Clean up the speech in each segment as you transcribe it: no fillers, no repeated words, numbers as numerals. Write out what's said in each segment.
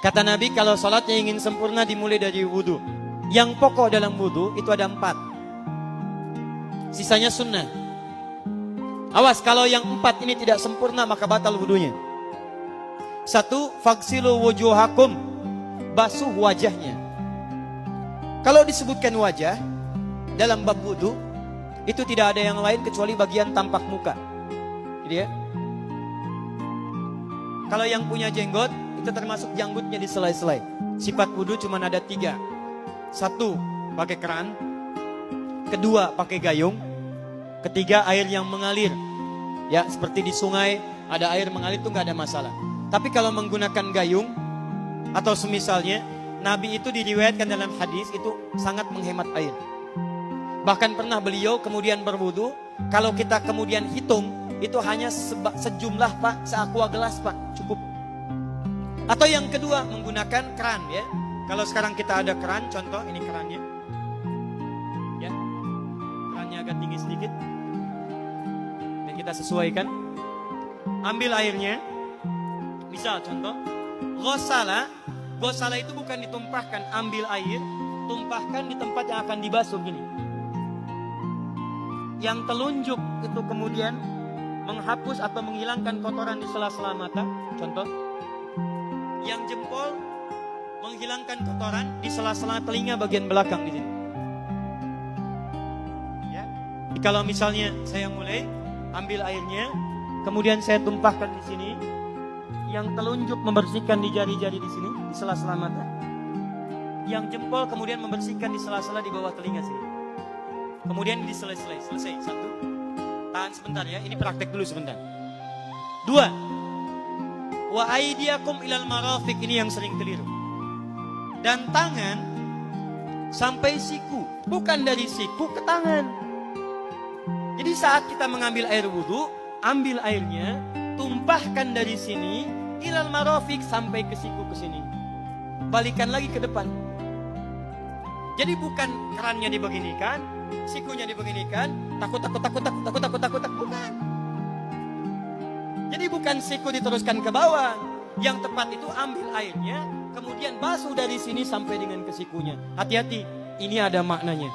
Kata Nabi, kalau sholatnya ingin sempurna dimulai dari wudhu. Yang pokok dalam wudhu itu ada 4. Sisanya sunnah. Awas, kalau yang 4 ini tidak sempurna maka batal wudhunya. 1. Faghsilu wujuhakum, basuh wajahnya. Kalau disebutkan wajah dalam bab wudhu, itu tidak ada yang lain kecuali bagian tampak muka. Jadi ya, kalau yang punya jenggot, itu termasuk janggutnya di selai-selai. Sifat wudhu cuma ada 3. 1, pakai keran. 2, pakai gayung. 3, air yang mengalir. Ya, seperti di sungai ada air mengalir itu nggak ada masalah. Tapi kalau menggunakan gayung atau semisalnya, Nabi itu diriwayatkan dalam hadis itu sangat menghemat air. Bahkan pernah beliau kemudian berwudu, kalau kita kemudian hitung, itu hanya sejumlah Pak, seaqua gelas Pak, cukup. Atau yang kedua, menggunakan keran ya. Kalau sekarang kita ada keran, contoh ini kerannya. Ya. Kerannya agak tinggi sedikit. Dan kita sesuaikan. Ambil airnya. Misal contoh, ghosala. Ghosala itu bukan ditumpahkan, ambil air, tumpahkan di tempat yang akan dibasuh gini. Yang telunjuk itu kemudian menghapus atau menghilangkan kotoran di sela-sela mata, contoh. Yang jempol menghilangkan kotoran di sela-sela telinga bagian belakang di sini. Ya. Kalau misalnya saya mulai ambil airnya, kemudian saya tumpahkan di sini, yang telunjuk membersihkan di jari-jari di sini, di sela-sela mata. Yang jempol kemudian membersihkan di sela-sela di bawah telinga sini. Kemudian di selesai. 1. Tahan sebentar ya, ini praktek dulu sebentar. 2. Wa aidiakum ilal marafiq, ini yang sering keliru. Dan tangan sampai siku, bukan dari siku ke tangan. Jadi saat kita mengambil air wudhu, ambil airnya, tumpahkan dari sini ilal marafiq sampai ke siku ke sini. Balikan lagi ke depan. Jadi bukan kerannya dibeginikan, sikunya dibeginikan, takut, bukan. Jadi bukan siku diteruskan ke bawah. Yang tepat itu ambil airnya, kemudian basuh dari sini sampai dengan ke sikunya. Hati-hati, ini ada maknanya.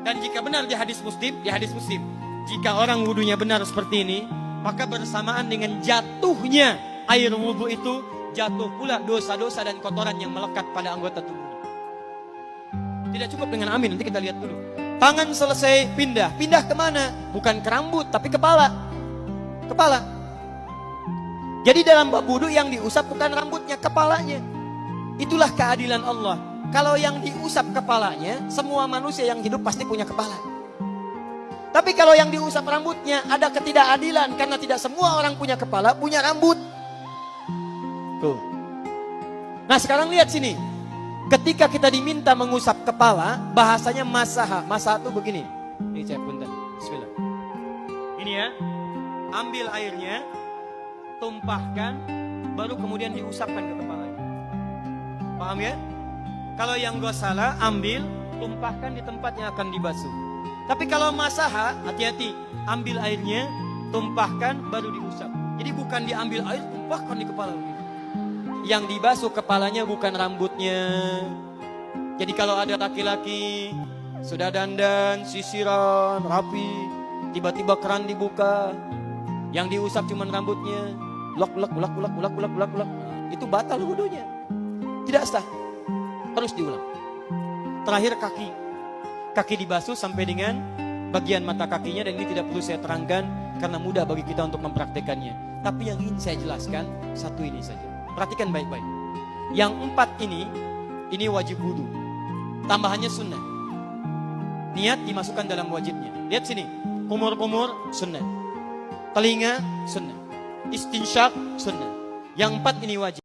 Dan jika benar di hadis Muslim, jika orang wudunya benar seperti ini, maka bersamaan dengan jatuhnya air wudu itu, jatuh pula dosa-dosa dan kotoran yang melekat pada anggota tubuh. Tidak cukup dengan amin, nanti kita lihat dulu. Tangan selesai, pindah kemana? Bukan ke rambut, tapi kepala. Jadi dalam bab wudu yang diusap bukan rambutnya, kepalanya. Itulah keadilan Allah. Kalau yang diusap kepalanya, semua manusia yang hidup pasti punya kepala. Tapi kalau yang diusap rambutnya, ada ketidakadilan karena tidak semua orang punya kepala, punya rambut. Tuh. Nah sekarang lihat sini. Ketika kita diminta mengusap kepala, bahasanya masaha. Masaha itu begini. Ini saya punten. Bismillah. Ini ya. Ambil airnya, tumpahkan, baru kemudian diusapkan ke kepalanya. Paham ya? Kalau yang ghosala, ambil, tumpahkan di tempat yang akan dibasuh. Tapi kalau masaha, hati-hati. Ambil airnya, tumpahkan, baru diusap. Jadi bukan diambil air, tumpahkan di kepala. Yang dibasuh kepalanya bukan rambutnya. Jadi kalau ada laki-laki sudah dandan, sisiran, rapi, tiba-tiba keran dibuka, yang diusap cuma rambutnya, ulak. Itu batal wudunya. Tidak sah. Terus diulang. Terakhir kaki. Kaki dibasuh sampai dengan bagian mata kakinya, dan ini tidak perlu saya terangkan karena mudah bagi kita untuk mempraktekannya. Tapi yang ingin saya jelaskan satu ini saja. Perhatikan baik-baik. Yang 4 ini wajib wudu. Tambahannya sunnah. Niat dimasukkan dalam wajibnya. Lihat sini. Kumur-kumur sunnah. Telinga sunnah. Istinsyak sunnah. Yang 4 ini wajib.